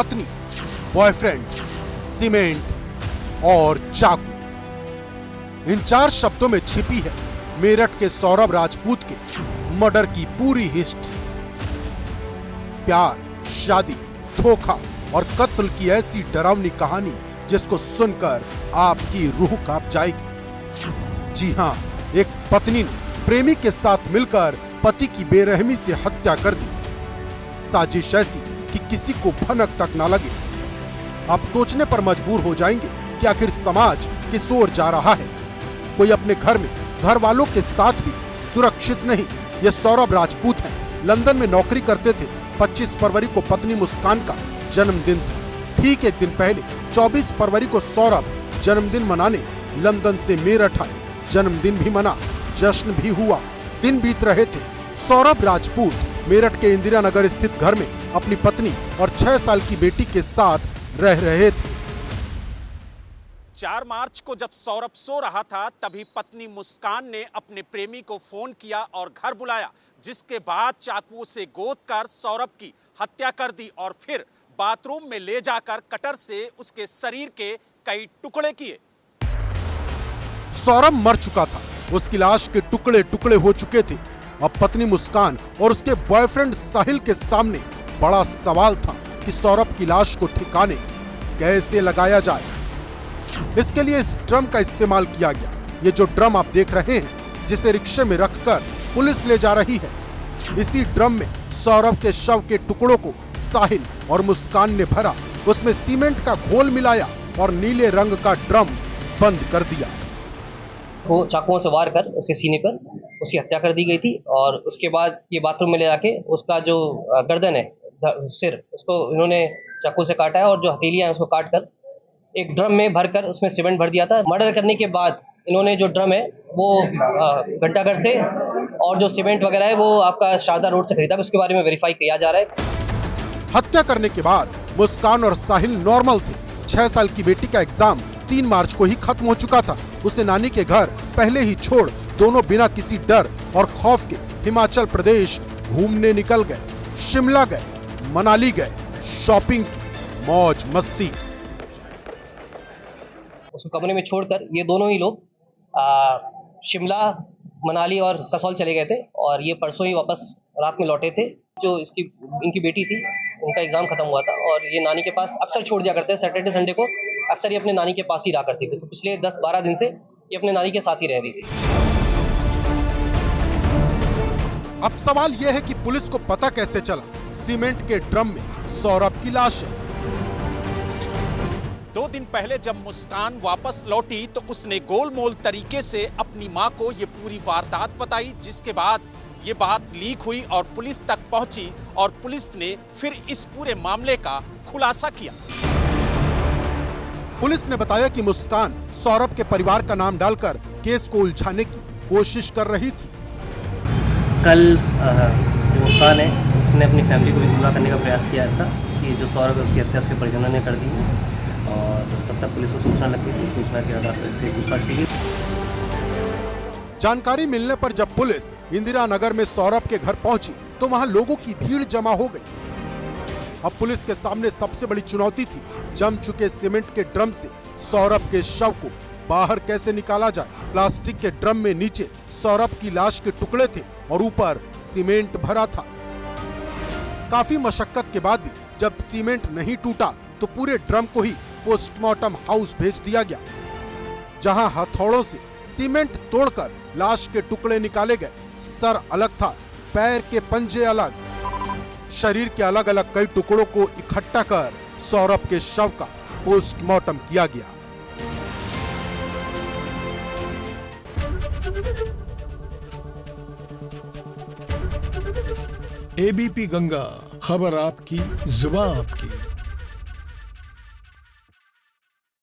पत्नी, boyfriend, cement और चाकू। इन 4 शब्दों में छिपी है मेरठ के सौरभ राजपूत के मर्डर की पूरी हिस्ट्री। प्यार, शादी, धोखा और कत्ल की ऐसी डरावनी कहानी जिसको सुनकर आपकी रूह कांप जाएगी। जी हां, एक पत्नी ने प्रेमी के साथ मिलकर पति की बेरहमी से हत्या कर दी। साजिश ऐसी कि किसी को भनक तक ना लगे। आप सोचने पर मजबूर हो जाएंगे कि आखिर समाज किस ओर जा रहा है। कोई अपने घर में घर वालों के साथ भी सुरक्षित नहीं। ये सौरभ राजपूत हैं, लंदन में नौकरी करते थे। 25 फरवरी को पत्नी मुस्कान का जन्मदिन था। ठीक एक दिन पहले 24 फरवरी को सौरभ जन्मदिन मनाने लंदन से मेरठ आए। जन्मदिन भी मना, जश्न भी हुआ, दिन बीत रहे थे। सौरभ राजपूत मेरठ के इंदिरा नगर स्थित घर में अपनी पत्नी और 6 साल की बेटी के साथ रह रहे थे। 4 मार्च को जब सौरभ सो रहा था तभी पत्नी मुस्कान ने अपने प्रेमी को फोन किया और घर बुलाया, जिसके बाद चाकुओं से गोदकर सौरभ की हत्या कर दी और फिर बाथरूम में ले जाकर कटर से उसके शरीर के कई टुकड़े किए। सौरभ मर चुका था, उसकी लाश के टुकड़े टुकड़े हो चुके थे। अब पत्नी मुस्कान और उसके बॉयफ्रेंड साहिल के सामने बड़ा सवाल था कि सौरभ की लाश को ठिकाने कैसे लगाया जाए। इसके लिए इस ड्रम का इस्तेमाल किया गया। ये जो ड्रम आप देख रहे हैं, जिसे रिक्शे में रखकर पुलिस ले जा रही है, इसी ड्रम में सौरभ के शव के टुकड़ों को साहिल और मुस्कान ने भरा। उसमें सीमेंट का घोल मिलाया और नीले रंग का ड्रम बंद कर दिया। वो चाकुओं से वार कर उसके सीने पर उसकी हत्या कर दी गई थी और उसके बाद ये बाथरूम में ले जाके उसका जो गर्दन है, सिर, उसको इन्होंने चाकू से काटा है और जो हथेलियां हैं उसको काट कर एक ड्रम में भरकर उसमें सीमेंट भर दिया था। मर्डर करने के बाद इन्होंने जो ड्रम है वो घंटाघर से और जो सीमेंट वगैरह है वो आपका शारदा रोड से खरीदा। उसके बारे में वेरीफाई किया जा रहा है। हत्या करने के बाद मुस्कान और साहिल नॉर्मल थे। 6 साल की बेटी का एग्जाम 3 मार्च को ही खत्म हो चुका था। उसे नानी के घर पहले ही छोड़ दोनों बिना किसी डर और खौफ के हिमाचल प्रदेश घूमने निकल गए। शिमला गए, मनाली गए, शॉपिंग की, मौज मस्ती की। उसको कमरे में छोड़कर ये दोनों ही लोग शिमला, मनाली और कसौल चले गए थे और ये परसों ही वापस रात में लौटे थे। जो इनकी बेटी थी, उनका एग्जाम खत्म हुआ था और ये नानी के पास अक्सर छोड़ दिया करते हैं। सैटरडे संडे को अक्सर ये अपने नानी के पास ही रहा करती थी। तो पिछले 10-12 दिन से ये अपने नानी के साथ ही रह रही थी। अब सवाल यह है कि पुलिस को पता कैसे चला सीमेंट के ड्रम में सौरभ की लाश है। 2 दिन पहले जब मुस्कान वापस लौटी तो उसने गोलमोल तरीके से अपनी मां को ये पूरी वारदात बताई, जिसके बाद ये बात लीक हुई और पुलिस तक पहुंची और पुलिस ने फिर इस पूरे मामले का खुलासा किया। पुलिस ने बताया कि मुस्कान सौरभ के परिवार का नाम डालकर केस को उलझाने की कोशिश कर रही थी। कल जो मुस्कान है उसने अपनी फैमिली को भी गुमराह करने का प्रयास किया था कि जो सौरभ है उसकी हत्या उसके परिजनों ने कर दी और तब तक पुलिस को सूचना लग गई थी। सूचना के आधार पर से पूछताछ की गई। जानकारी मिलने पर जब पुलिस इंदिरा नगर में सौरभ के घर पहुंची तो वहां लोगों की भीड़ जमा हो गई। अब पुलिस के सामने सबसे बड़ी चुनौती थी जम चुके सीमेंट के ड्रम से सौरभ के शव को बाहर कैसे निकाला जाए। प्लास्टिक के ड्रम में नीचे सौरभ की लाश के टुकड़े थे और ऊपर सीमेंट भरा था। काफी मशक्कत के बाद भी जब सीमेंट नहीं टूटा तो पूरे ड्रम को ही पोस्टमार्टम हाउस भेज दिया गया, जहां हथौड़ों से सीमेंट तोड़कर लाश के टुकड़े निकाले गए। सर अलग था, पैर के पंजे अलग, शरीर के अलग अलग कई टुकड़ों को इकट्ठा कर सौरभ के शव का पोस्टमार्टम किया गया। एबीपी गंगा, खबर आपकी, जुबान आपकी।